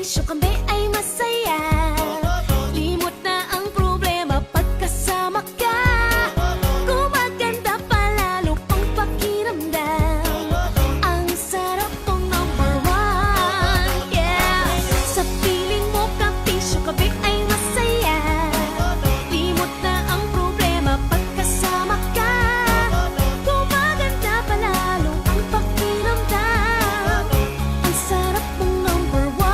bisyo kami ay masaya. Limot na ang problema pagkasama ka. Gumaganda palalo ang pakiramdam. Ang sarap mong number one, yeah. Sa piling mo ka bisyo kami ay masaya. Limot na ang problema pagkasama ka. Gumaganda palalo ang pakiramdam. Ang sarap mong number one.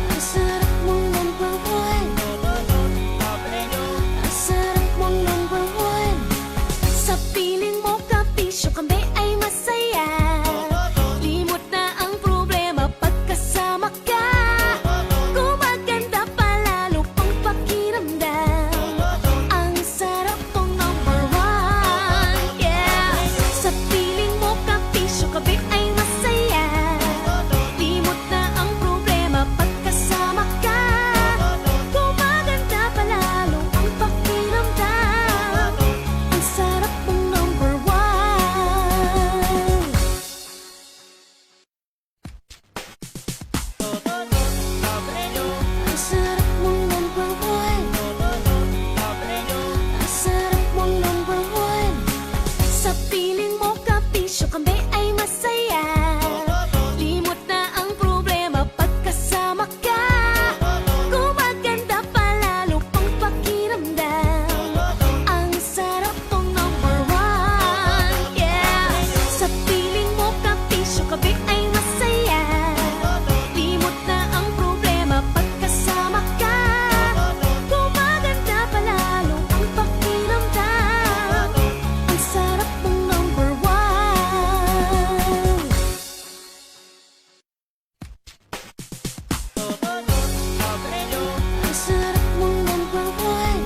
Ang sarap mong number one. Ang sarap mong number one. Sa piling mo ka bisyo kami ay masaya. Limot na ang problema pagkasama ka. Gumaganda palalo ang pakiramdam. Ang sarap mong number one, yeah. Sa piling mo ka bisyo kami ay masaya. Limot na ang problema pagkasama ka. Gumaganda palalo ang pakiramdam. Ang sarap mong number one. Ang sarap mong number one. Ang sarap mong number one. Sa piling mo ka bisyo kami ay masaya. Limot na ang problema pagkasama ka. Gumaganda palalo ang pakiramdam. Ang sarap mong number one, yeah. Sa piling mo ka bisyo kami ay masaya. Limot na ang problema pagkasama ka. Gumaganda palalo ang pakiramdam. Ang sarap mong number one. Ang sarap mong number one.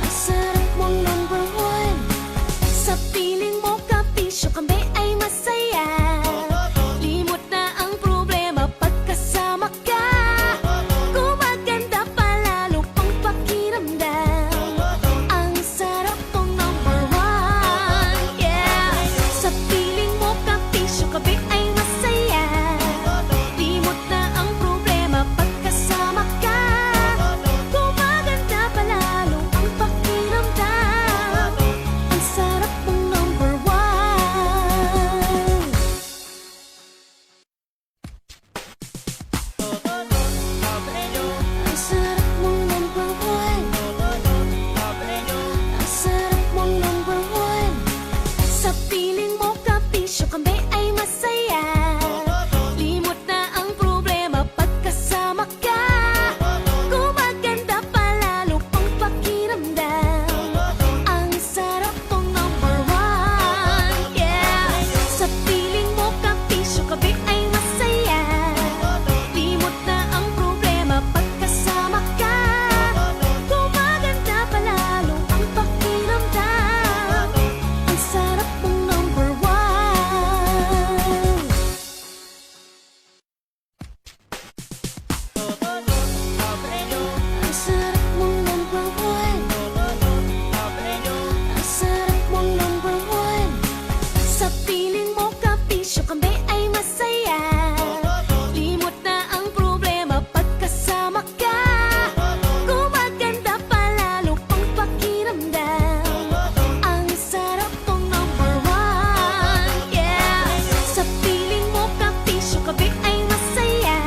Ang sarap mong number one. Sa piling mo ka bisyo kami ay masaya. Limot na ang problema pagkasama ka. Gumaganda palalo ang pakiramdam. Ang sarap mong number one, yeah. Sa piling mo ka bisyo kami ay masaya. Limot na ang problema pagkasama ka. Gumaganda palalo ang pakiramdam. Ang sarap mong number one. Ang sarap mong number one. Ang sarap mong number one. Sa piling mo ka bisyo kami ay masaya. Limot na ang problema pagkasama ka. Gumaganda palalo ang pakiramdam. Ang sarap mong number one, yeah. Sa piling mo ka bisyo kami ay masaya. Limot na ang problema pagkasama ka. Gumaganda palalo ang pakiramdam. Ang sarap mong number one. Ang sarap mong number one. Ang sarap mong number one. Sa piling mo ka bisyo kami ay masaya. Limot na ang problema pagkasama ka. Gumaganda palalo ang pakiramdam. Ang sarap mong number one, yeah. Sa piling mo ka bisyo kami ay masaya.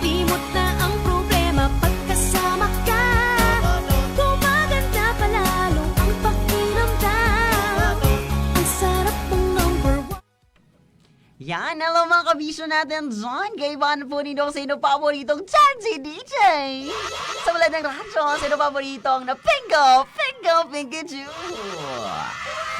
Limot na ang problema pagkasama ka. Gumaganda palalo ang pakiramdam. Ang sarap mong number one. Yan, hello mga kabisyo natin dyan. Kaibahan po ninyo sa inyo paboritong Chan si DJ. Sa wala ng radyo, sa inyo paboritong na Pingo, Pikachu.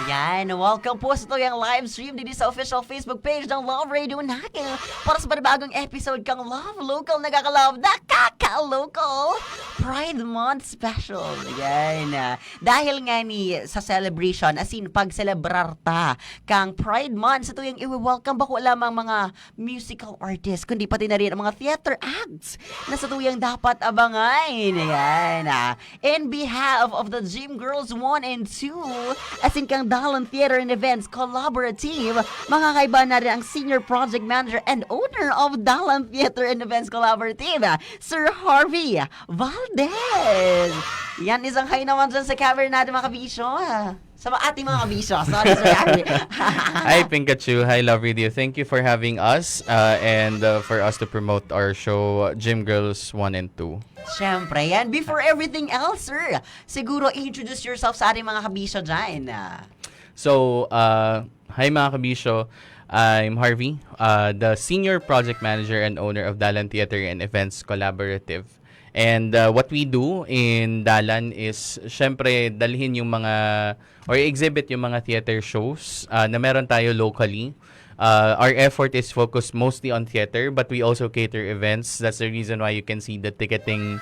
Yan, welcome po sa itong live stream dito sa official Facebook page ng Love Radio natin para sa panibagong episode kang Love Local, nagkakalove, nakaka-local Pride Month Special. Yan, dahil nga ni sa celebration, as in pag-celebrar ta kang Pride Month, sa tuyang i-welcome ba ko dako lamang mga musical artists, kundi pati na rin ang mga theater acts na sa tuyang dapat abangan. Ayan. In behalf of the Gym Girls 1 and 2, asin kang Dalan Theater and Events Collaborative, makakaiba na rin ang Senior Project Manager and owner of Dalan Theater and Events Collaborative, Sir Harvey Valdez. Yan, isang hi naman dyan sa camera natin mga kabisyo. Sa ating mga kabisyo. Sorry, Sir Harvey. Hi, Pikachu. Hi, Love Radio. Thank you for having us and for us to promote our show, Gym Girls 1 and 2. Siyempre, yan. Before everything else, sir, siguro introduce yourself sa ating mga kabisyo dyan. So, hi mga kabisyo. I'm Harvey, the Senior Project Manager and owner of Dalan Theater and Events Collaborative. And what we do in Dalan is, syempre, dalhin yung mga, or exhibit yung mga theater shows na meron tayo locally. Our effort is focused mostly on theater, but we also cater events. That's the reason why you can see the ticketing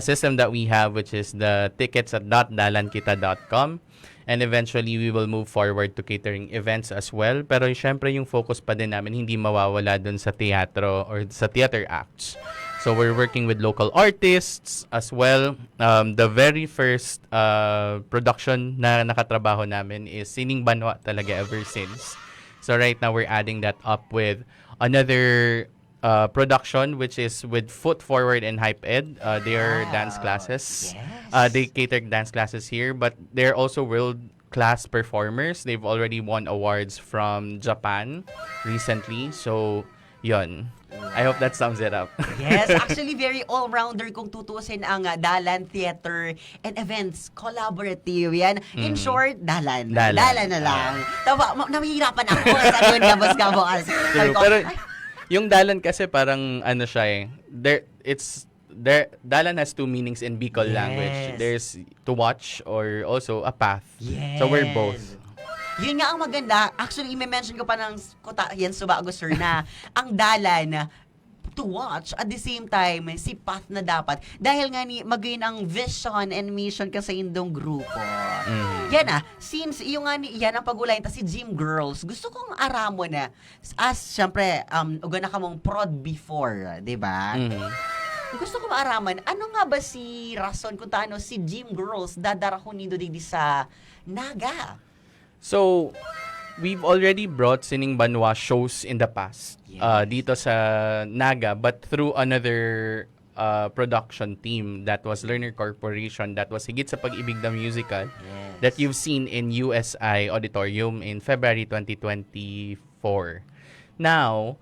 system that we have, which is the tickets at .dalankita.com. And eventually, we will move forward to catering events as well. Pero syempre, yung focus pa din namin hindi mawawala dun sa teatro or sa theater acts. So we're working with local artists as well. The very first production na nakatrabaho namin is Sining Banwa talaga ever since. So right now, we're adding that up with another production, which is with Foot Forward and Hype Ed. They are dance classes. Yes. They cater dance classes here, but they're also world-class performers. They've already won awards from Japan recently. So, yun. I hope that sums it up. Yes, actually very all-rounder kung tutusin ang Dalan Theater and Events Collaborative. Yan. In short, Dalan. Dalan na lang. Tawa, namihirapan ako. Sabi yun, gabos-gabo. True, pero yung Dalan kasi parang ano siya Dalan has two meanings in Bicol language. There's to watch or also a path. Yes. So we're both. Yun nga ang maganda. Actually, i-mention ko pa ng yan subago, sir, na ang Dalan to watch at the same time si path na dapat dahil nga ni magayon ang vision and mission ka sa indong grupo. Yan since yung nga ni yan ang pagulayan ta si Gym Girls, gusto kong aramo na as syempre uga na ka mong prod before, 'di ba? Gusto ko maaraman, ano nga ba si rason kung taano si Gym Girls dadarahon nindo digdi sa Naga? So, we've already brought Sining Banwa shows in the past dito sa Naga, but through another production team that was Lerner Corporation, that was Higit sa Pag-ibig the Musical, that you've seen in USI Auditorium in February 2024. Now,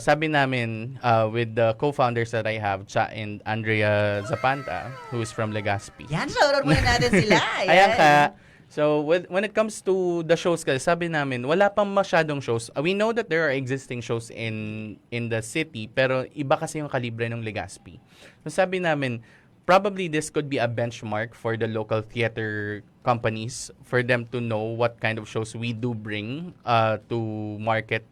sabi namin with the co-founders that I have, Cha and Andrea Zapanta, who is from Legazpi. Yan, shoutout muna natin sila. Ayan ka. So, when it comes to the shows, sabi namin, wala pang masyadong shows. We know that there are existing shows in the city, pero iba kasi yung kalibre ng Legazpi. So, sabi namin, probably this could be a benchmark for the local theater companies for them to know what kind of shows we do bring to market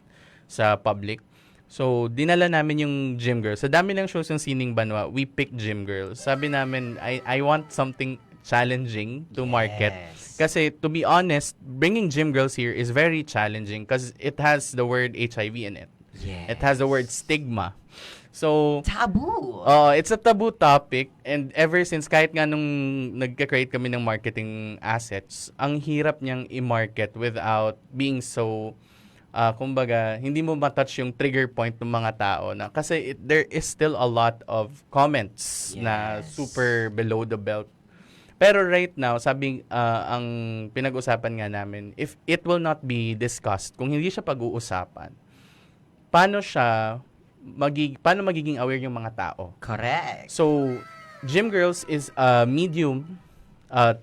sa public. So, dinala namin yung Gym Girls. Sa dami ng shows ng Sining Banwa, we picked Gym Girls. Sabi namin, I want something challenging to market. Kasi, to be honest, bringing Gym Girls here is very challenging because it has the word HIV in it. It has the word stigma. So, taboo. It's a taboo topic, and ever since, kahit nga nung nagka-create kami ng marketing assets, ang hirap niyang i-market without being so kumbaga, hindi mo matouch yung trigger point ng mga tao na kasi there is still a lot of comments na super below the belt. Pero right now, ang pinag-usapan nga namin, if it will not be discussed, kung hindi siya pag-uusapan, paano magiging aware yung mga tao? Correct. So, Gym Girls is a medium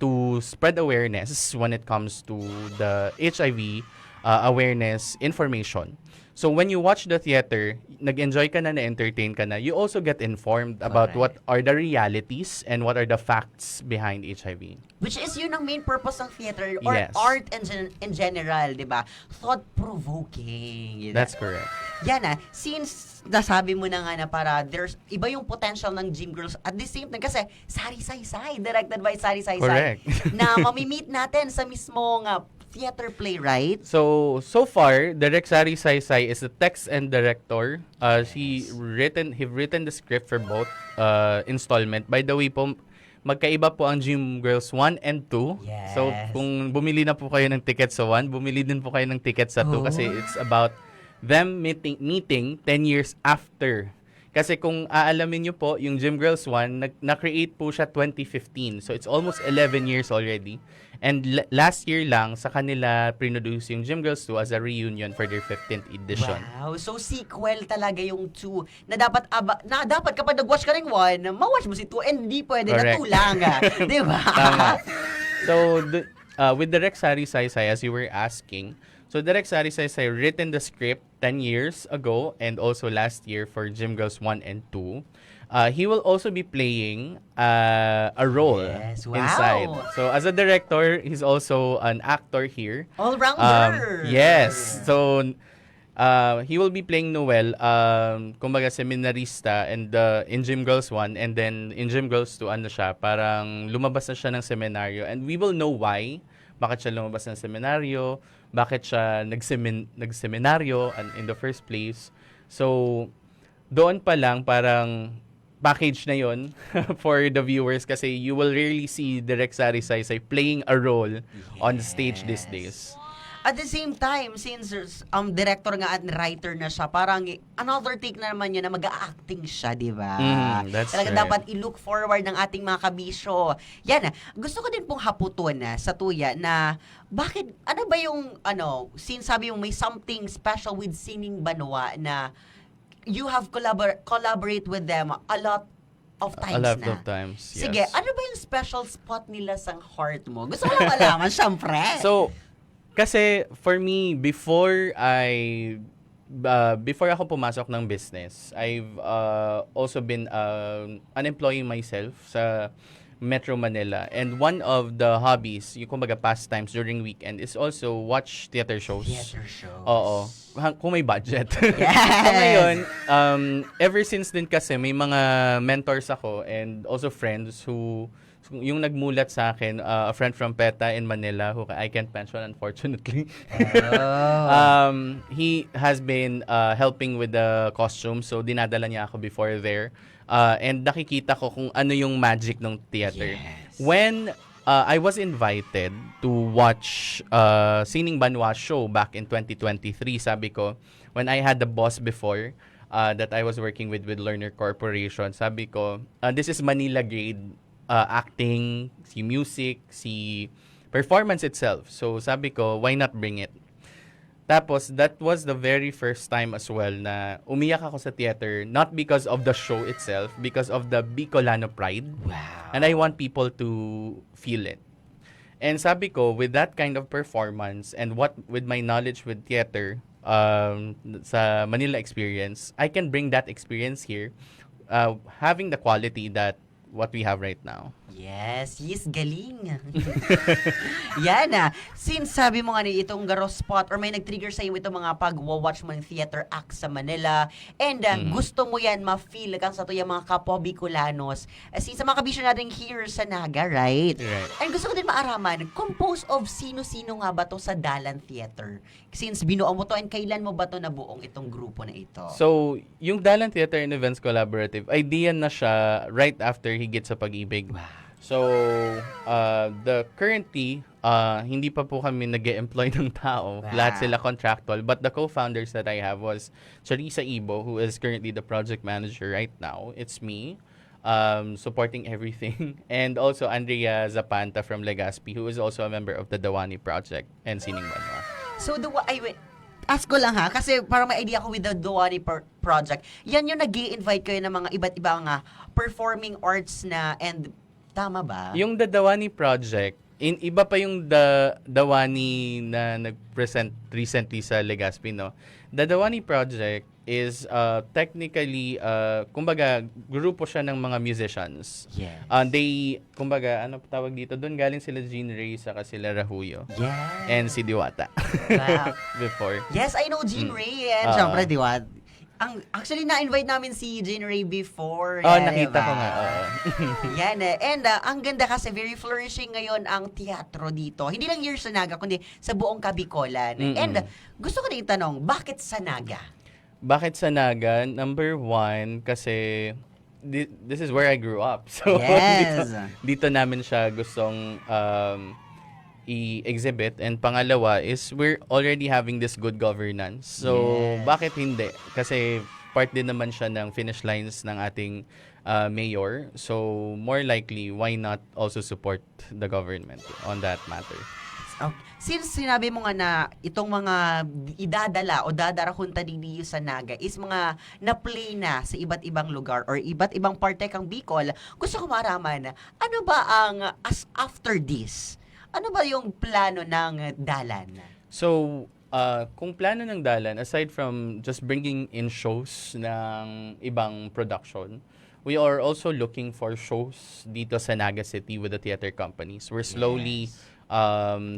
to spread awareness when it comes to the HIV awareness information. So when you watch the theater, nag-enjoy ka na, na-entertain ka na, you also get informed about what are the realities and what are the facts behind HIV. Which is yun ang main purpose ng theater or art in general, di ba? Thought-provoking. That's correct. Yan since nasabi mo na nga na para there's iba yung potential ng Gym Girls at the same time kasi Sari Saysay, directed by Sari Saysay. Correct. Na mamimit natin sa mismong theater playwright. So far, Direk Sari Saysay is the text and director. He written the script for both installment. By the way po, magkaiba po ang Gym Girls 1 and 2. Yes. So kung bumili na po kayo ng ticket sa 1, bumili din po kayo ng ticket sa 2 kasi it's about them meeting 10 years after. Kasi kung aalamin nyo po, yung Gym Girls 1, na-create po siya 2015. So, it's almost 11 years already. And last year lang, sa kanila produce yung Gym Girls 2 as a reunion for their 15th edition. Wow. So, sequel talaga yung 2 na dapat kapag nag-watch ka ng 1, ma-watch mo si 2 and di pwede na Correct. 2 lang. Di ba? Tama. So, with Direk Sari Saysay, as you were asking, so Direk Sari Saysay written the script 10 years ago and also last year for Gym Girls 1 and 2. He will also be playing a role Yes, wow. inside. So as a director, he's also an actor here. All-rounder. Yes. So he will be playing Noel, kumbaga seminarista and in Gym Girls 1 and then in Gym Girls 2 ano siya, parang lumabas na siya ng seminaryo and we will know why. Bakit siya lumabas ng seminaryo? Bakit siya nagseminaryo in the first place? So, doon pa lang parang package na yon for the viewers kasi you will rarely see Direk Sari Saysay playing a role on the stage these days. At the same time, since director nga at writer na siya, parang another take na naman yun na mag-acting siya, di ba? That's Talaga right. dapat i-look forward ng ating mga kabisyo. Yan, gusto ko din pong haputon sa tuya na bakit, ano ba yung, since sabi yung may something special with Sining Banwa na you have collaborate with them a lot of times A lot na. of times, yes. Sige, ano ba yung special spot nila sa heart mo? Gusto ko lang malaman, syempre. So, kasi for me, before ako pumasok ng business, I've also been an employee myself sa Metro Manila. And one of the hobbies, yung kumbaga pastimes during weekend, is also watch theater shows. Theater shows. Oo. Kung may budget. Yes! So ngayon, ever since din kasi may mga mentors ako and also friends who yung nagmulat sa akin, a friend from PETA in Manila who I can't mention unfortunately. He has been helping with the costume, so dinadala niya ako before there. And nakikita ko kung ano yung magic ng theater. Yes. When I was invited to watch Sining Banwa show back in 2023, sabi ko, when I had the boss before, that I was working with Learner Corporation, sabi ko, this is Manila grade acting, si music, si performance itself. So sabi ko, why not bring it? Tapos, that was the very first time as well na umiyak ako sa theater, not because of the show itself, because of the Bicolano pride. Wow. And I want people to feel it. And sabi ko, with that kind of performance and with my knowledge with theater, sa Manila experience, I can bring that experience here, having the quality that what we have right now. Yes, galing. Yan since sabi mo nga itong Garo spot or may nag-trigger sa iyo itong mga pag-watch mo ng theater act sa Manila and gusto mo yan ma-feel kang sa tuyang mga kapwa Bicolanos. Since sa mga kabisyo natin here sa Naga, right? And gusto ko din maaraman, composed of sino-sino nga ba to sa Dalan Theater? Since binuo mo to and kailan mo ba to nabuong itong grupo na ito? So, yung Dalan Theater and Events Collaborative, idea na siya right after Higit sa Pag-ibig. Wow. So, currently, hindi pa po kami nag-e-employ ng tao. Wow. Lahat sila contractual. But the co-founders that I have was Charissa Ibo, who is currently the project manager right now. It's me, supporting everything. And also Andrea Zapanta from Legazpi, who is also a member of the Dawani Project and Sining Banwa. So, ask ko lang kasi parang may idea ako with the Dawani Project. Yan yung nag-i-invite kayo ng mga iba't ibang performing arts na and tama ba? Yung The Dawani Project, iba pa yung Dawani na nag-present recently sa Legazpi, no? The Dawani Project is technically, kumbaga, grupo siya ng mga musicians. Yes. Kumbaga, ano tawag dito? Doon galing sila Jean Ray, saka sila Rahuyo. Yes. And si Diwata. Wow. Before. Yes, I know Jean Ray and syempre, di ba? Actually, na-invite namin si Jane Ray before. Oh, yan, nakita diba? ko nga. Oo. Yan and ang ganda kasi very flourishing ngayon ang teatro dito. Hindi lang here sa Naga, kundi sa buong Kabikolan. Mm-mm. And gusto ko din itanong, bakit sa Naga? Bakit sa Naga? Number one, kasi this is where I grew up. So, Yes. dito namin siya gustong i-exhibit. And pangalawa is we're already having this good governance. So, Yes. bakit hindi? Kasi part din naman siya ng finish lines ng ating mayor. So, more likely, why not also support the government on that matter? Since sinabi mo nga na itong mga idadala o dadarahunta dito sa Naga is mga na-play na sa iba't ibang lugar or iba't ibang parte kang Bicol, gusto ko maraman, ano ba ang after this? Ano ba yung plano ng Dalan? So, kung plano ng Dalan, aside from just bringing in shows ng ibang production, we are also looking for shows dito sa Naga City with the theater companies. We're slowly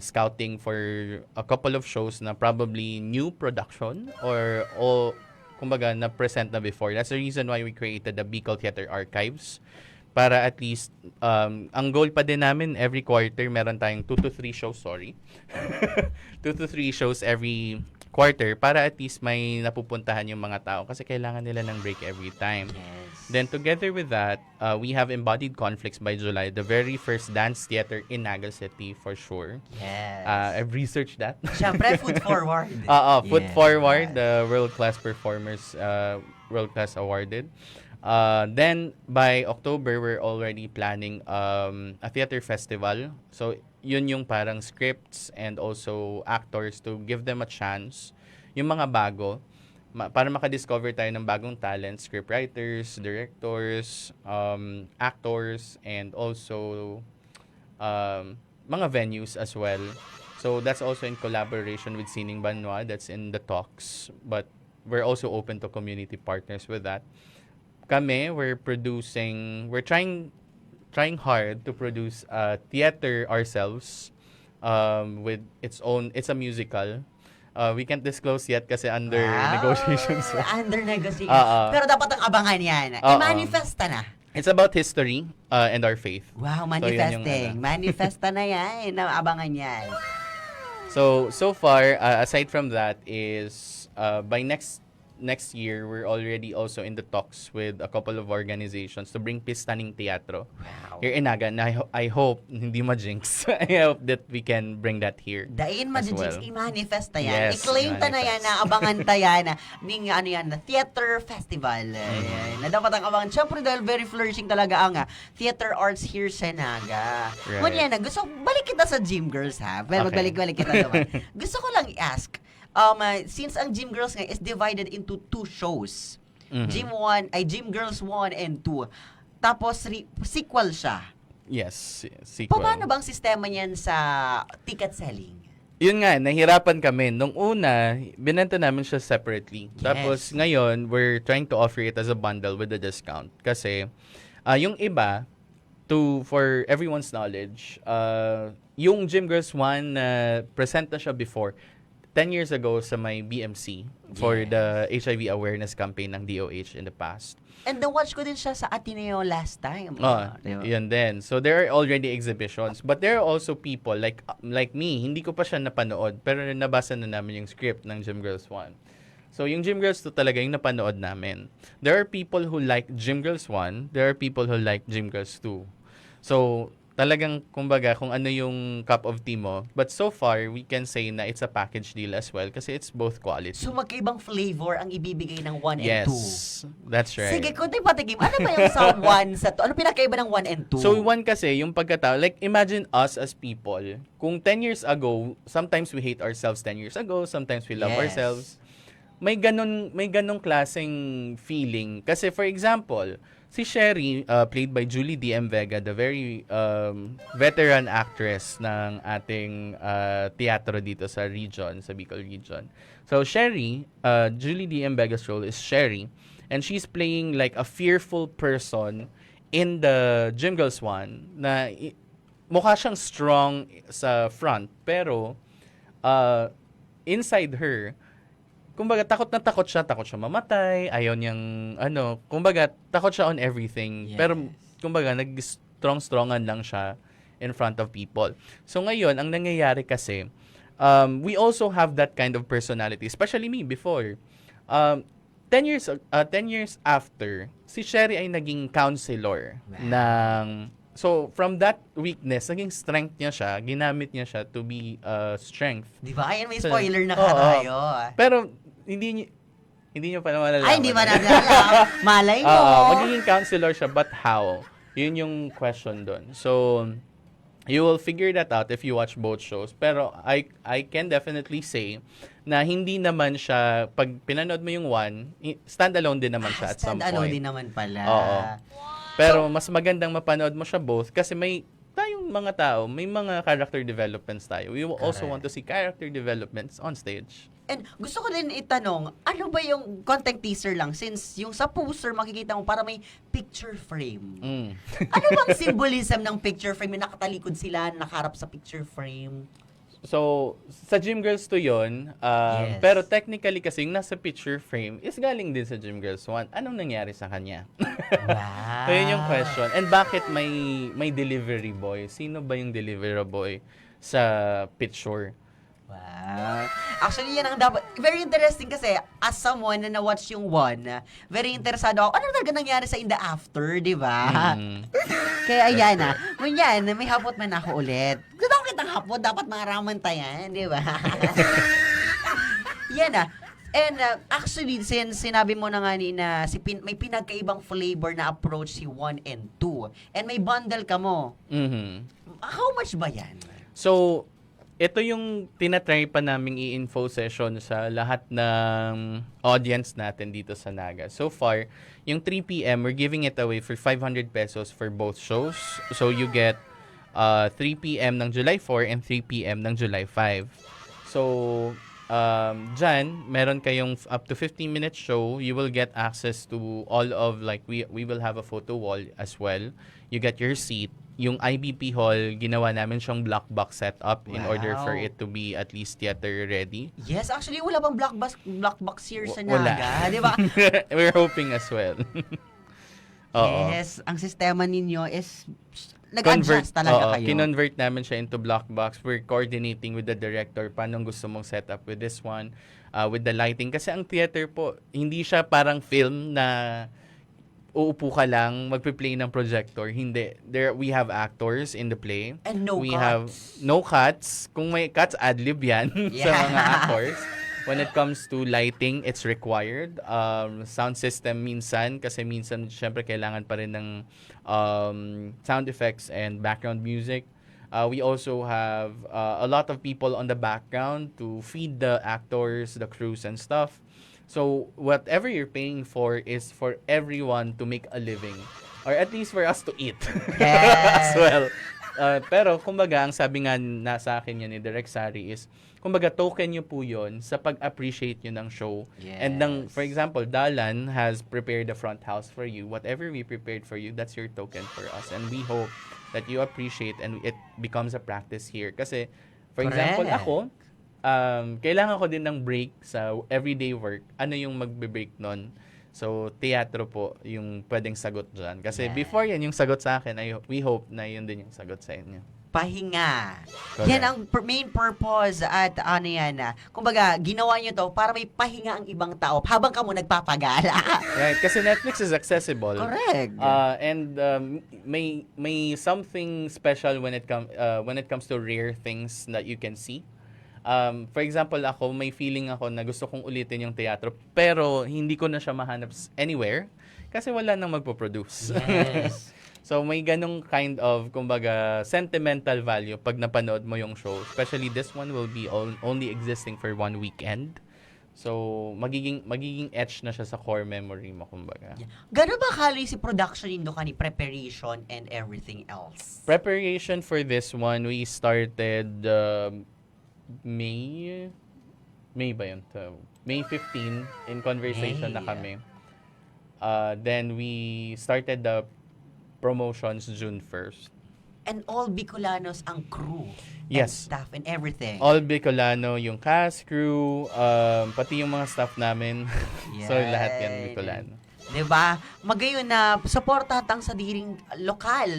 scouting for a couple of shows na probably new production or kumbaga na-present na before. That's the reason why we created the Bicol Theater Archives. Para at least, ang goal pa din namin, every quarter, meron tayong 2 to 3 shows, 2 to 3 shows every quarter para at least may napupuntahan yung mga tao kasi kailangan nila ng break every time. Yes. Then together with that, we have Embodied Conflicts by July, the very first dance theater in Naga City for sure. Yes. I've researched that. Siyempre, food forward. Foot Yes. Forward, the World Class Performers, World Class awarded. Then by October, we're already planning a theater festival. So yun yung parang scripts and also actors to give them a chance. Yung mga bago, para makadiscover tayo ng bagong talent, scriptwriters, directors, actors, and also mga venues as well. So that's also in collaboration with Sining Banwa. That's in the talks. But we're also open to community partners with that. We're trying hard to produce theater ourselves with it's a musical. We can't disclose yet kasi under negotiations. Under negotiations. Pero dapat ang abangan yan. I-manifesta na. It's about history and our faith. Wow, So, yun yung manifesting. Manifesta na yan. Abangan yan. So far, aside from that is by next year, we're already also in the talks with a couple of organizations to bring Pistaning Teatro here in Naga. And I hope, hindi ma-jinx, I hope that we can bring that here. Dain as ma-jinx, well. i-manifest na yan. Yes, I-claim ta na yan, manifest. na abangan ta yan, na theater festival. Ayan, na dapat ang abangan. Siyempre dahil very flourishing talaga ang theater arts here sa Naga. Right. Ngunyan na, balik kita sa Gym Girls ha. Pero Okay. magbalik-balik kita naman. Gusto ko lang i-ask, since ang Gym Girls nga is divided into 2 shows. Mhm. Gym Girls 1 and 2. Tapos sequel siya. Yes, sequel. Paano bang sistema niyan sa ticket selling? Yun nga, nahirapan kami. Nung una, binenta namin siya separately. Yes. Tapos ngayon, we're trying to offer it as a bundle with a discount. Kasi, yung iba, for everyone's knowledge, yung Gym Girls 1, present na siya before, 10 years ago sa may BMC for Yes. the HIV awareness campaign ng DOH in the past. And na-watch ko din siya sa Ateneo last time. Diba? Yun din. So there are already exhibitions, but there are also people like me, hindi ko pa siya napanood, pero nabasa na namin yung script ng Gym Girls 1. So yung Gym Girls 2 talaga yung napanood namin. There are people who like Gym Girls 1, there are people who like Gym Girls 2. So talagang, kumbaga, kung ano yung cup of tea mo. But so far, we can say na it's a package deal as well kasi it's both quality. So magkaibang flavor ang ibibigay ng 1 and Yes, 2. that's right. Sige, kunti patigim. Ano ba yung sa 1 sa 2? Ano pinakaiba ng 1 and 2? So, one kasi, yung pagkatao, like, imagine us as people. Kung 10 years ago, sometimes we hate ourselves 10 years ago, sometimes we love Yes. ourselves. May ganong klaseng feeling. Kasi, for example, si Sherry, played by Julie D.M. Vega, the very veteran actress ng ating teatro dito sa region, sa Bicol region. So, Sherry, Julie D.M. Vega's role is Sherry, and she's playing like a fearful person in the Gym Girls 1 na mukha siyang strong sa front, pero inside her, kumbaga, takot siya mamatay, ayaw niyang, kumbaga, takot siya on everything. Yes. Pero, kumbaga, nag-strong-strongan lang siya in front of people. So, ngayon, ang nangyayari kasi, we also have that kind of personality, especially me before. 10 years after, si Sherry ay naging counselor ng... So, from that weakness, naging strength niya siya, ginamit niya siya to be strength. Di ba? Ayan, may So, spoiler na oo. tayo. Pero, hindi niyo pa naman alam. Ay, hindi ba nalala? Malay mo. Magiging counselor siya, but how? Yun yung question doon. So, you will figure that out if you watch both shows. Pero, I can definitely say na hindi naman siya, pag pinanood mo yung one, standalone din naman siya at some point. Stand-alone din naman pala. Oo. Pero mas magandang mapanood mo siya both kasi may tayong mga tao, may mga character developments tayo. We will also want to see character developments on stage. And gusto ko din itanong, ano ba yung content teaser lang? Since yung sa poster makikita mo para may picture frame. Ano bang symbolism ng picture frame? Yung nakatalikod sila, nakaharap sa picture frame. So, sa Gym Girls 2 yun, Yes. pero technically kasi yung nasa picture frame is galing din sa Gym Girls 1. Anong nangyari sa kanya? Wow. So, yun yung question. And bakit may delivery boy? Sino ba yung delivery boy sa picture? Wow. Actually, yan ang dapat. Very interesting kasi, as someone na na-watch yung one, very interesado ako. Ano talaga nangyari sa in the after, di ba? Kaya ayan Manyan, may hapot man ako ulit. Gusto ko kitang hapot, dapat maraman tayan, di ba? Yan And actually, since sinabi mo na nga ni na may pinagkaibang flavor na approach si 1 and 2. And may bundle ka mo. How much ba yan? So, ito yung tinatry pa naming i-info session sa lahat ng audience natin dito sa Naga. So far, yung 3 p.m., we're giving it away for 500 pesos for both shows. So you get 3 p.m. ng July 4 and 3 p.m. ng July 5. So, dyan, meron kayong up to 15-minute show. You will get access to all of, like, we will have a photo wall as well. You get your seat. Yung IBP hall, ginawa namin siyang black box setup in order for it to be at least theater ready. Yes, actually, wala bang black box here sa Wala. Naga, di ba? We're hoping as well. Oo. Yes, ang sistema ninyo is nag-adjust talaga kayo. Kinonvert namin siya into black box. We're coordinating with the director paano gusto mong setup with this one, with the lighting. Kasi ang theater po, hindi siya parang film na uupo ka lang, magpe-play ng projector. Hindi. We have actors in the play. And no We cuts. have no cuts. Kung may cuts, ad-lib yan sa mga actors. When it comes to lighting, it's required. Sound system minsan, kasi minsan, syempre, kailangan pa rin ng sound effects and background music. We also have a lot of people on the background to feed the actors, the crews, and stuff. So, whatever you're paying for is for everyone to make a living. Or at least for us to eat. Yes. As well. Pero, kumbaga, ang sabi nga sa akin yan ni Direk Sari is, kumbaga, token nyo po yun sa pag-appreciate nyo ng show. Yes. And for example, Dalan has prepared the front house for you. Whatever we prepared for you, that's your token for us. And we hope that you appreciate and it becomes a practice here. Kasi, for example, Correct. ako, kailangan ko din ng break sa everyday work. Ano yung magbe-break nun? So, teatro po yung pwedeng sagot dyan. Kasi Yes. before yan, yung sagot sa akin, we hope na yun din yung sagot sa inyo. Pahinga. Correct. Yan ang main purpose at ano yan kumbaga, ginawa nyo to para may pahinga ang ibang tao habang ka mo nagpapagala. Right, kasi Netflix is accessible. Correct. And may something special when it comes to rare things that you can see. For example, ako, may feeling ako na gusto kong ulitin yung teatro, pero hindi ko na siya mahanap anywhere kasi wala nang magpo-produce. Yes. So, may ganong kind of, kumbaga, sentimental value pag napanood mo yung show. Especially this one will be only existing for one weekend. So, magiging etched na siya sa core memory mo, kumbaga. Gano'n ba kali si production nindo kani preparation and everything else? Preparation for this one, we started May ba yun? May 15 in conversation na May. kami. Then we started the promotions June 1st. And all Bicolanos ang crew. Yes. And staff and everything. All Bicolano, yung cast, crew, pati yung mga staff namin. So, lahat yan Bicolano. Diba? Magayon na supportatang sa diring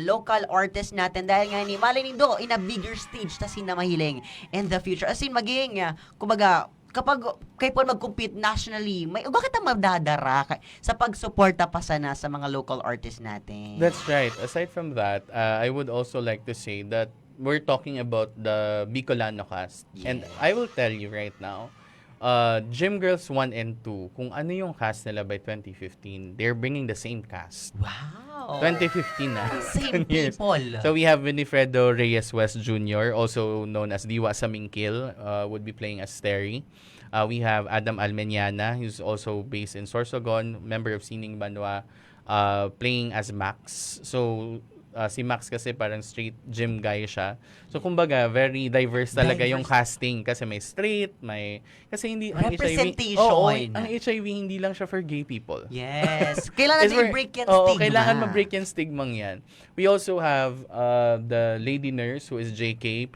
local artist natin dahil nga ni malay nindo in a bigger stage ta sina mahiling in the future. As in, maging, kumbaga, kapag kayo po mag-compete nationally, bakit ang madadara sa pagsuporta pa sana sa mga local artists natin? That's right. Aside from that, I would also like to say that we're talking about the Bicolano cast. Yes. And I will tell you right now, Gym Girls 1 and 2, kung ano yung cast nila by 2015, they're bringing the same cast. Wow! 2015 na. Same 10 years. people. So we have Winifredo Reyes West Jr., also known as Diwa Samingkil, would be playing as Terry. We have Adam Almeñana, who's also based in Sorsogon, member of Sining Banwa, playing as Max. So si Max kasi parang straight gym guy siya. So kumbaga very diverse talaga yung casting kasi may straight, kasi hindi ang Representation. HIV, ang HIV hindi lang siya for gay people. Yes. Kailangan It's natin for- i-break yan oo, stigma. kailangan ma-break yung stigmang yan. We also have the lady nurse who is JK,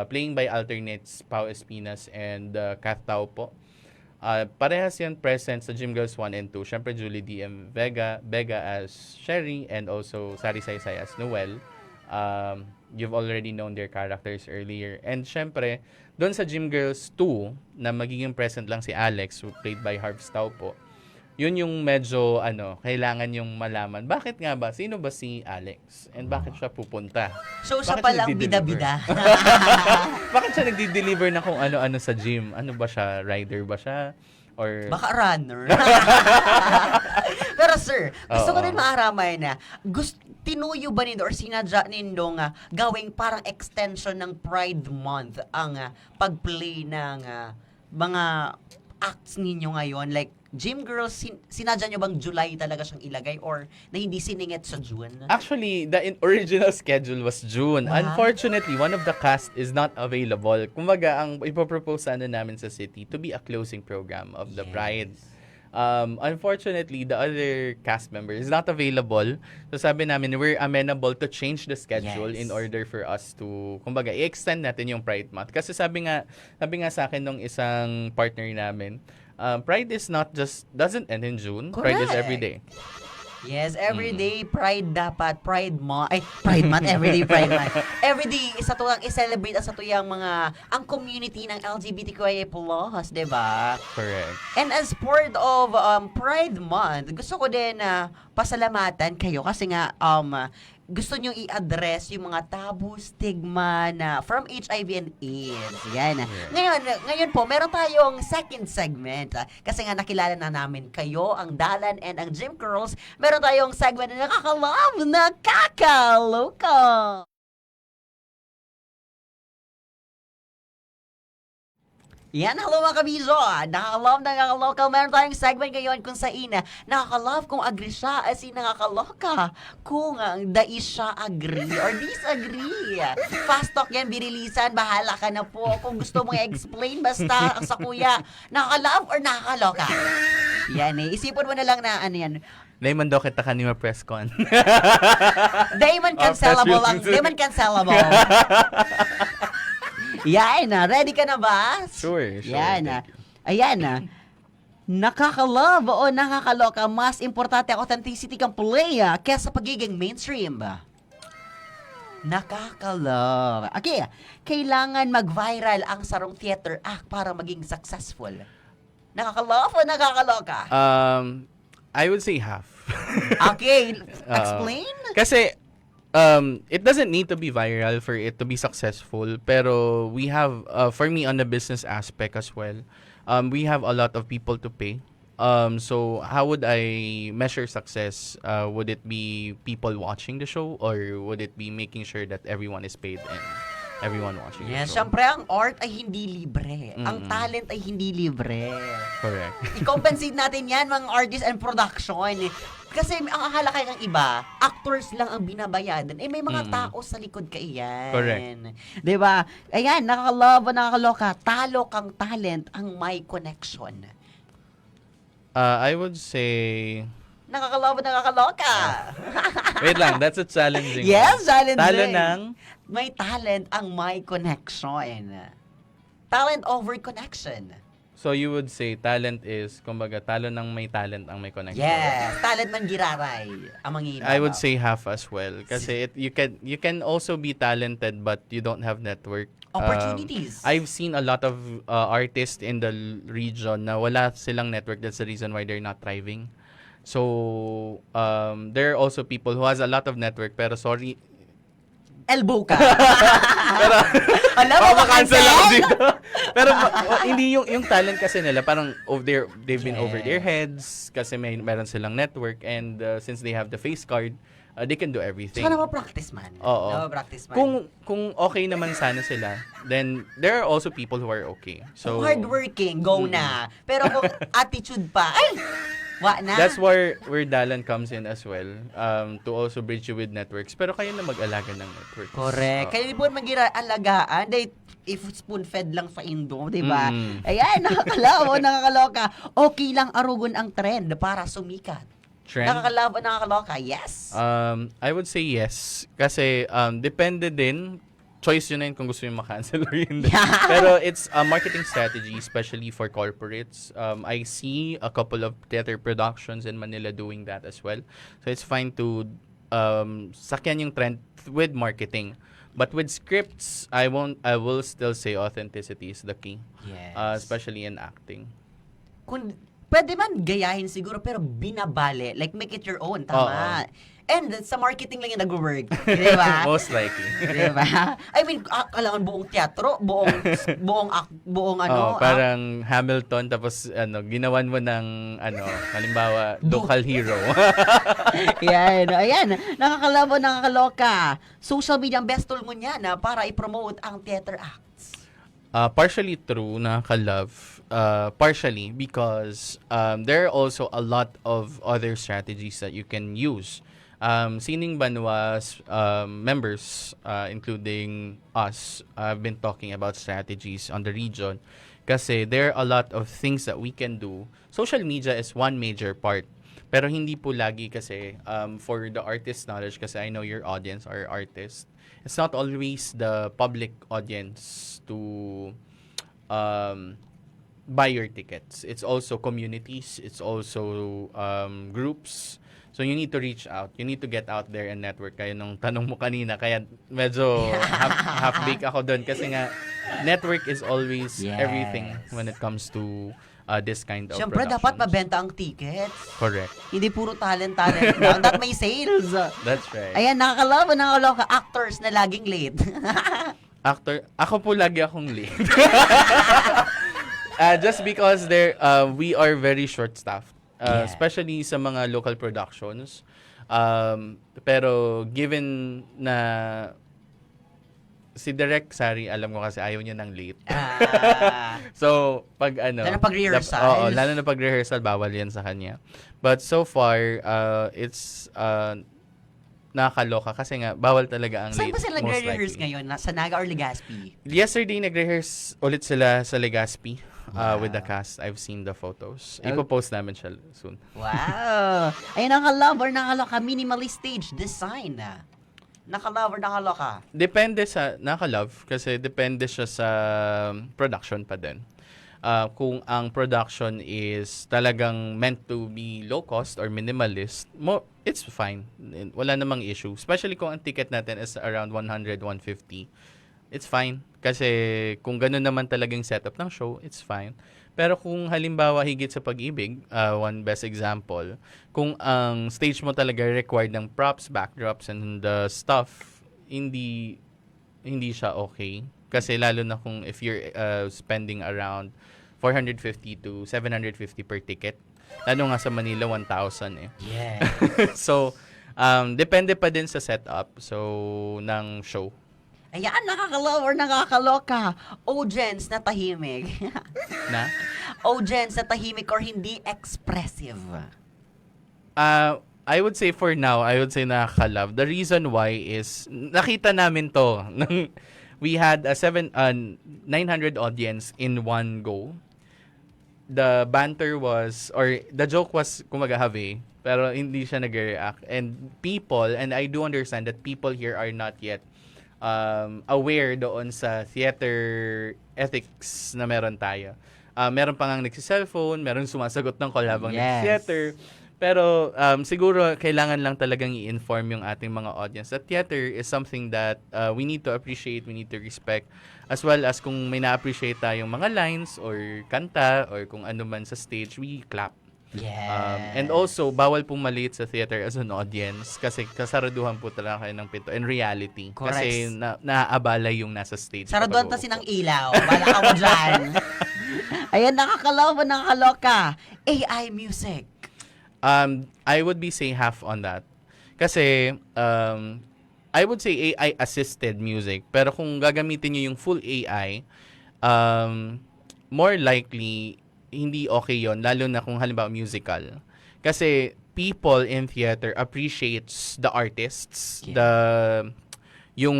playing by alternates Pao Espinas and Kath Tao po. Parehas yan present sa Gym Girls 1 and 2. Siyempre, Julie D.M. Vega as Sherry, and also Sari Saysay as Noel. You've already known their characters earlier. And siyempre, doon sa Gym Girls 2, na magiging present lang si Alex, who played by Harv Stau po, yun yung medyo, kailangan yung malaman. Bakit nga ba? Sino ba si Alex? And bakit siya pupunta? So, siya Bakit palang siya nagdi-deliver? bida-bida. Bakit siya nagdi-deliver na kung ano-ano sa gym? Ano ba siya? Rider ba siya? Or Baka runner. Pero sir, gusto ko Oo. din maaramay na, tinuyo ba nindo or sinadya nindo nga gawing parang extension ng Pride Month ang pag-play ng mga acts ninyo ngayon? Like, Gym Girls, sinadya nyo bang July talaga siyang ilagay or na hindi siningit sa June? actually, the original schedule was June. Wow. Unfortunately, one of the cast is not available. Kumbaga, ang ipopropose namin sa city to be a closing program of the Yes. Pride. Unfortunately, the other cast member is not available. So sabi namin, we're amenable to change the schedule Yes. in order for us to, kumbaga, i-extend natin yung Pride Month. Kasi sabi nga sa akin nung isang partner namin, Pride is not just, doesn't end in June. Pride is every day. Yes, everyday Pride dapat, Pride Month, everyday Pride Month. Everyday, isa to lang i-celebrate sa to yung ang community ng LGBTQIA+, diba? Correct. And as part of Pride Month, gusto ko din na pasalamatan kayo kasi nga gusto nyo i-address yung mga tabu, stigma na from HIV and AIDS. Yan. Ngayon po, meron tayong second segment. Kasi nga nakilala na namin kayo, ang Dalan and ang Gym Girls. Meron tayong segment na nakakalove, nakakaloka. Yan, hello mga kabiso. Nakakaloka. Meron tayong segment ngayon kung saan nakakalove kung agree siya as in nakakaloka kung dais siya agree or disagree. Fast talk yan, birilisan. Bahala ka na po. Kung gusto mong i-explain, basta sa kuya, nakakalove or nakakaloka. Yan isipin mo na lang na ano yan. Layman daw kita kanina press con. Damon cancelable lang. Damon cancelable. Yan ready ka na ba? Sure. Yan thank you. Ayan nakaka-love o nakakaloka, mas importante ang authenticity kang play kesa pagiging mainstream ba? Nakaka-love. Okay, kailangan mag-viral ang sarong theater act para maging successful. Nakaka-love o nakakaloka? I would say half. Okay, explain? Kasi it doesn't need to be viral for it to be successful. Pero we have, for me on the business aspect as well, we have a lot of people to pay. So how would I measure success? Would it be people watching the show or would it be making sure that everyone is paid and everyone watching the Yes, show? syempre ang art ay hindi libre. Ang Mm-mm. talent ay hindi libre. Correct. I-compensate natin yan, mga artists and production. Kasi ang akala kayo ng iba, actors lang ang binabayadan. Eh, may mga Mm-mm. tao sa likod kaiyan. Correct. Diba? Ayan, nakaka-love o nakakaloka. Talo kang talent ang may connection. I would say Nakakaloka, nakakaloka. Wait lang, that's a challenging Yes, one. challenging. Talo ng... May talent ang may connection. Talent over connection. So you would say talent is, kumbaga, talo ng may talent ang may connection. Yes, talent man giraray ang mangibabaw. I would say half as well. Kasi you can also be talented but you don't have network. Opportunities. I've seen a lot of artists in the region na wala silang network. That's the reason why they're not thriving. So, there are also people who has a lot of network pero sorry. Elbow ka. Pero, Alam mo, makancel ako makancel? dito. Pero hindi yung talent kasi nila parang they've been over their heads kasi meron silang network and since they have the face card, they can do everything. Saka practice man. Oo. Practice man. Kung okay naman sana sila, then there are also people who are okay. So hardworking, go na. Pero kung attitude pa, ay, wa na. that's where Dalan comes in as well, to also bridge you with networks. Pero kayo na mag-alaga ng networks. Correct. Kaya di po magira alagaan. Dahil if spoon-fed lang sa Indo, di ba? Mm. Ayan, nakakalawa, nakakaloka. Okay lang arugon ang trend para sumikat. Trend? Nakakalawa, nakakaloka. Yes. I would say yes. Kasi depende din. Choice yun na yun kung gusto yung makancel or hindi. Pero it's a marketing strategy, especially for corporates. I see a couple of theater productions in Manila doing that as well. So it's fine to sakyan yung trend with marketing. But with scripts, I will still say authenticity is the key. Yes. Especially in acting. Kung pwede man gayahin siguro pero binabali, like make it your own, tama. And sa marketing lang yung nag-work, di ba? Most likely. Di ba? I mean, kailangan buong teatro, buong ano. Parang Hamilton tapos ginawan mo ng halimbawa local hero. Yan, ayan, nakakalabo, nakakaloka. Social media ang best tool mo niya na para i-promote ang theater acts. Partially true, nakaka-love. Partially because there are also a lot of other strategies that you can use. Sining Banwa's members, including us, have been talking about strategies on the region kasi there are a lot of things that we can do. Social media is one major part. Pero hindi po lagi kasi for the artist knowledge kasi I know your audience are artists. It's not always the public audience to buy your tickets. It's also communities. It's also groups. So you need to reach out. You need to get out there and network. Kaya nung tanong mo kanina, kaya medyo half-baked ako doon. Kasi nga, network is always everything when it comes to this kind of Siyempre, productions. dapat mabenta ang tickets. Correct. Hindi puro talent lang. Dapat may sales. That's right. Ayan, nakakalabo, nakakaloka. Actors na laging late. Actor, ako po lagi akong late. Just because we are very short-staffed. Especially sa mga local productions. Pero given na si Direk Sari, alam ko kasi ayaw niya ng late. So, pag Lalo na pag-rehearsal. Lalo na pag-rehearsal, bawal yan sa kanya. But so far, it's nakakaloka kasi nga, bawal talaga ang Saan late. ba sila most nagre-rehearse likely. ngayon? Sa Naga or Legazpi? Yesterday, nagre-rehearse ulit sila sa Legazpi. With the cast. I've seen the photos. Ipo-post namin siya soon. Wow! Ay, nakalove or nakaloka. Minimalist stage design. Nakalove or nakaloka. Depende sa, nakalove, kasi depende siya sa production pa din. Kung ang production is talagang meant to be low cost or minimalist, it's fine. Wala namang issue. Especially kung ang ticket natin is around 100, 150. It's fine. Kasi kung gano'n naman talagang setup ng show, it's fine. Pero kung halimbawa higit sa pag-ibig, one best example, kung ang stage mo talaga required ng props, backdrops, and the stuff, hindi siya okay. Kasi lalo na kung if you're spending around 450 to 750 per ticket, lalo nga sa Manila, 1,000 eh. Yeah. So, depende pa din sa setup ng show. Ayan, nakakaloka or nakakaloka. Audience na tahimik. Na? Audience na tahimik or hindi expressive. I would say for now, I would say nakaka-love. The reason why is, nakita namin to. We had a 900 audience in one go. the banter was, or the joke was, kumaga have, pero hindi siya nag-react. And I do understand that people here are not yet aware doon sa theater ethics na meron tayo. Meron pa ngang nagsi-cellphone, meron sumasagot ng call habang nagsi-theater. Pero siguro kailangan lang talagang i-inform yung ating mga audience that theater is something that we need to appreciate, we need to respect, as well as kung may na-appreciate tayong mga lines or kanta or kung ano man sa stage, we clap. And also, bawal pong maliit sa theater as an audience kasi kasaraduhan po talaga kayo ng pinto in reality. Correct. Kasi naaabalay yung nasa stage. Saraduan ta sinang ilaw. Bala ka mo dyan. Ayan, nakakaloka. AI music. I would be saying half on that. Kasi, I would say AI-assisted music. Pero kung gagamitin nyo yung full AI, more likely, hindi okay yon, lalo na kung halimbawa musical. Kasi people in theater appreciates the artists, yung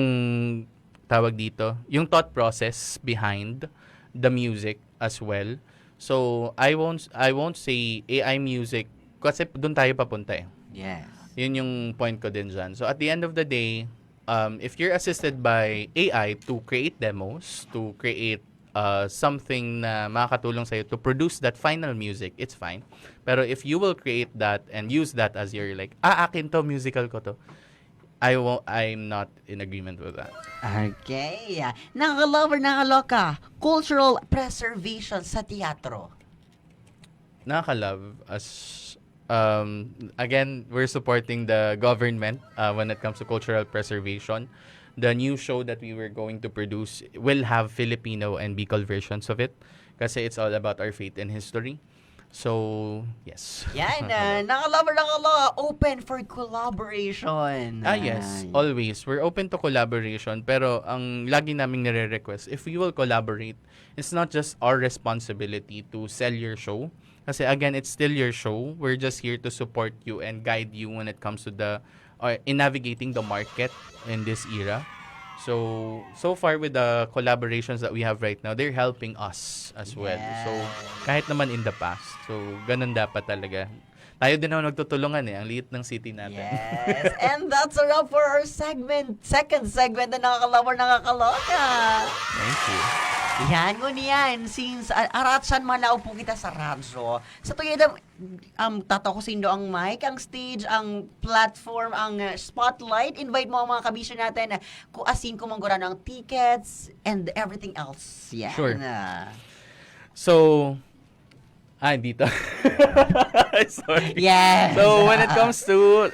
tawag dito, yung thought process behind the music as well. So I won't say AI music kasi doon tayo papunta eh. Yes. Yun yung point ko din dyan. So at the end of the day, if you're assisted by AI to create demos, to create something na makakatulong sa'yo to produce that final music, it's fine. Pero if you will create that and use that as your like, akin to, musical ko to, I'm not in agreement with that. Okay. Nakakaloka. Cultural preservation sa teatro. Nakaka-love as again, we're supporting the government when it comes to cultural preservation. The new show that we were going to produce will have Filipino and Bicol versions of it kasi it's all about our faith and history. So, yes. Yan, nakakaloka. Open for collaboration. Yes. Always. We're open to collaboration pero ang lagi naming nire-request, if we will collaborate, it's not just our responsibility to sell your show. Kasi again, it's still your show. We're just here to support you and guide you when it comes to in navigating the market in this era. So far with the collaborations that we have right now, they're helping us as well. So, kahit naman in the past. So, ganun dapat talaga. Tayo din naman nagtutulungan eh. Ang liit ng city natin. Yes. And that's a wrap for our second segment na nakakaloka. Thank you. Yan, ngunyan. Since aratsan malaw po kita sa radyo. Sa tuwid, tato ko sindo ang mic, ang stage, ang platform, ang spotlight. Invite mo ang mga kabisyo natin kung asin kumanggura ng tickets and everything else. Yan. Sure. So, dito. Sorry. Yes. So, when it comes to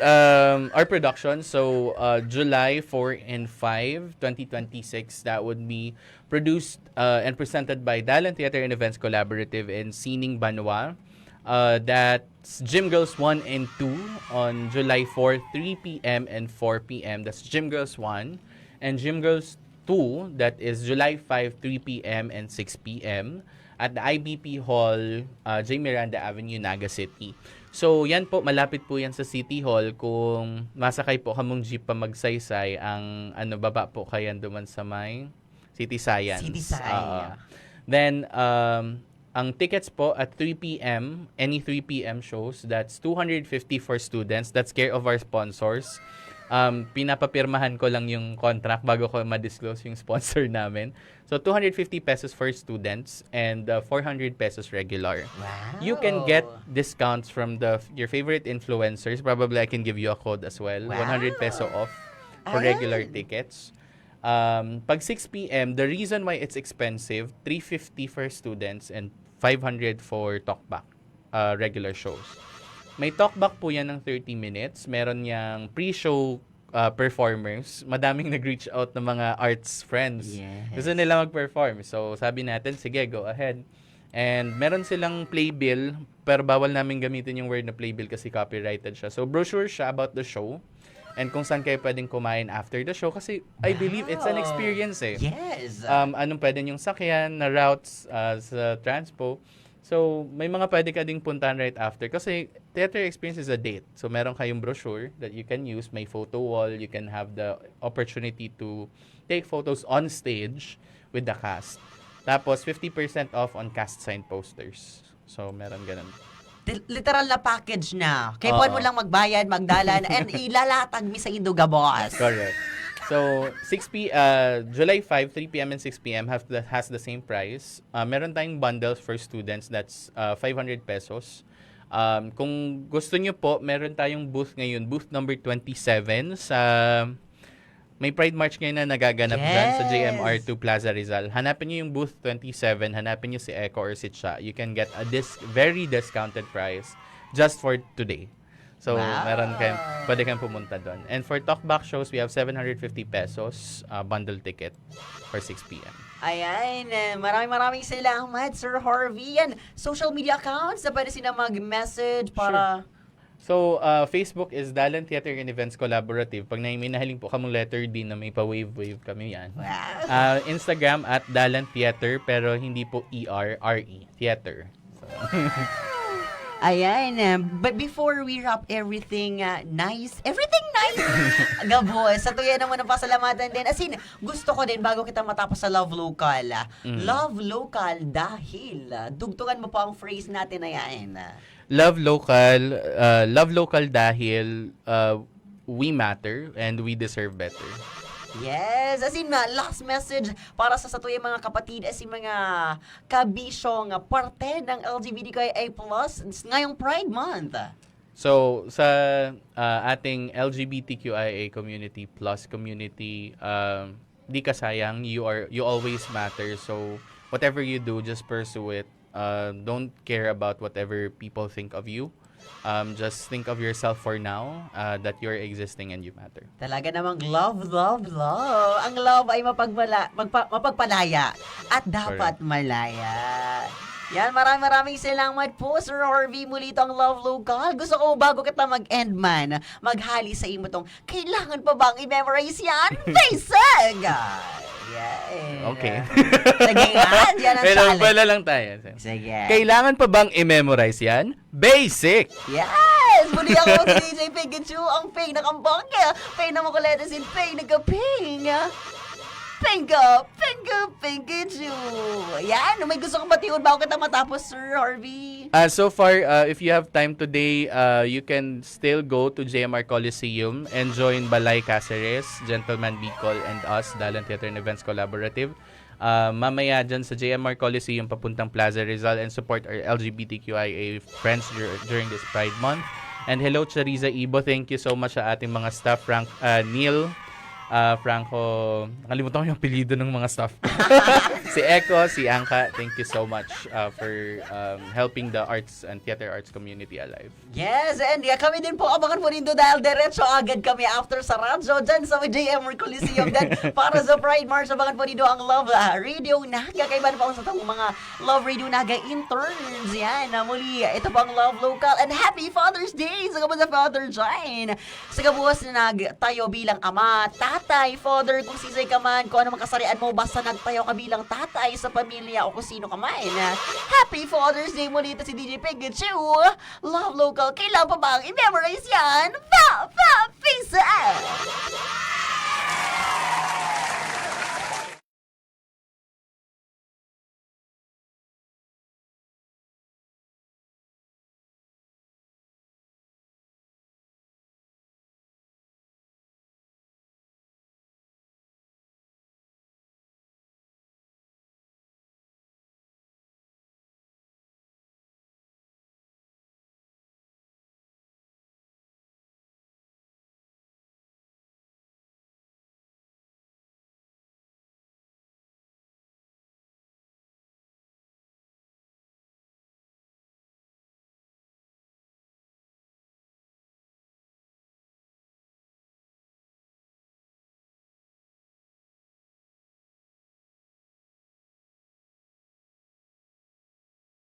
our production, so July 4 and 5, 2026, that would be produced and presented by Dalan Theater and Events Collaborative in Sining, Banwa. That's Gym Girls 1 and 2 on July 4, 3 p.m. and 4 p.m. That's Gym Girls 1. And Gym Girls 2, that is July 5, 3 p.m. and 6 p.m. at the IBP Hall, J. Miranda Avenue, Naga City. So, yan po, malapit po yan sa City Hall. Kung masakay po kamong jeep pa magsaysay, ang baba po kayan duman sa may City Science. City Science. Then, ang tickets po at 3 p.m., any 3 p.m. shows, that's 250 for students. That's care of our sponsors. Pinapapirmahan ko lang yung contract bago ko ma-disclose yung sponsor namin. So, 250 pesos for students and 400 pesos regular. Wow. You can get discounts from your favorite influencers. Probably I can give you a code as well. Wow. 100 peso off for regular tickets. Pag 6 p.m., the reason why it's expensive, 350 for students and 500 for talkback regular shows. May talkback po yan ng 30 minutes. Meron yang pre-show performers. Madaming nag-reach out ng mga arts friends. Yes. Gusto nila mag-perform. So, sabi natin, sige, go ahead. And meron silang playbill, pero bawal namin gamitin yung word na playbill kasi copyrighted siya. So, brochure siya about the show. And kung saan kayo pwedeng kumain after the show. Kasi I believe it's an experience eh. Yes. Anong pwede yung sakyan na routes sa transpo. So, may mga pwede ka ding puntahan right after. Kasi theater experience is a date. So, meron kayong brochure that you can use. May photo wall. You can have the opportunity to take photos on stage with the cast. Tapos, 50% off on cast sign posters. So, meron ganun. Literal na package na. Kaya mo lang magbayad, magdalan, and ilalatag mi sa Induga, boss. Correct. So, July 5, 3 p.m. and 6 p.m. has the same price. Meron tayong bundles for students, that's 500 pesos. Kung gusto nyo po, meron tayong booth ngayon, booth number 27 sa may Pride March ngayon na nagaganap dyan sa JMR2 Plaza Rizal. Hanapin nyo yung booth 27, hanapin nyo si Echo or si Cha. You can get a very discounted price just for today. So, pwede kayong pumunta doon. And for talkback shows, we have 750 pesos bundle ticket for 6 p.m. Ayan, maraming salamat, Sir Harvey. Yan, social media accounts na pwede sila mag-message para... So, Facebook is Dalan Theater and Events Collaborative. Pag may nahiling po kamong letter D na may pa-wave kami yan. Wow. Instagram at Dalan Theater, pero hindi po E-R-R-E, Theater. So. Ayan, but before we wrap everything nice, Gabos, sa tuya naman ang pasalamatan din. As in, gusto ko din bago kita matapos sa Love Local. Love Local dahil, dugtungan mo pa ang phrase natin na yan. Love local dahil we matter and we deserve better. Yes, as in, last message para sa tuyang mga kapatid, as in mga kabisyong parte ng LGBTQIA+, ngayong Pride Month. So, sa ating LGBTQIA community plus community, di ka sayang, you always matter. So, whatever you do, just pursue it. Don't care about whatever people think of you. Just think of yourself for now, that you're existing and you matter. Talaga namang love. Ang love ay mapagpalaya at dapat malaya. Yan, maraming salamat po, Sir Harvey. Muli ito ang Love Local. Gusto ko, bago kita mag-end man, maghali sa imo tong, kailangan pa bang i-memorize yan? Basic! Yeah. Okay. Sige nga, yan ang Pero challenge. wala lang tayo. Sige. Kailangan pa bang i-memorize yan? Basic! Yes! Muli ako si DJ Pikachu, ang pay na kambangya, pay na makuletas in pay na kaping. Pikachu. Yan, may gusto kong batiun bago kita matapos, Sir Harvey. So far, if you have time today, you can still go to JMR Coliseum and join Balay Caceres, Gentleman Bicol, and us, Dalan Theater and Events Collaborative. Mamaya dyan sa JMR Coliseum papuntang Plaza Rizal and support our LGBTQIA friends during this Pride Month. And hello, Chariza Ibo. Thank you so much sa ating mga staff, Neil, Franco, nakalimutan ko yung apelido ng mga staff. Si Echo, si Angka, thank you so much for helping the arts and theater arts community alive. Yes, and kami din po, abangan po dito dahil diretso agad kami after sa radyo dyan sa JMR Coliseum. Then, para sa Pride March, abangan po dito ang Love Radio Naga. Kaiban po sa itong mga Love Radio Naga interns. Yan, muli, ito po ang Love Local. And Happy Father's Day sa kabuas na Father Jane. Sa kabuas na tayo bilang ama, tatay, father, kung sisay ka man, kung ano makasarian mo, basta nagtayo ka bilang tatay sa pamilya o kung sino ka man. Happy Father's Day muli ito si DJ Pikachu. Love Local, kailan pa bang i-memorize yan? Face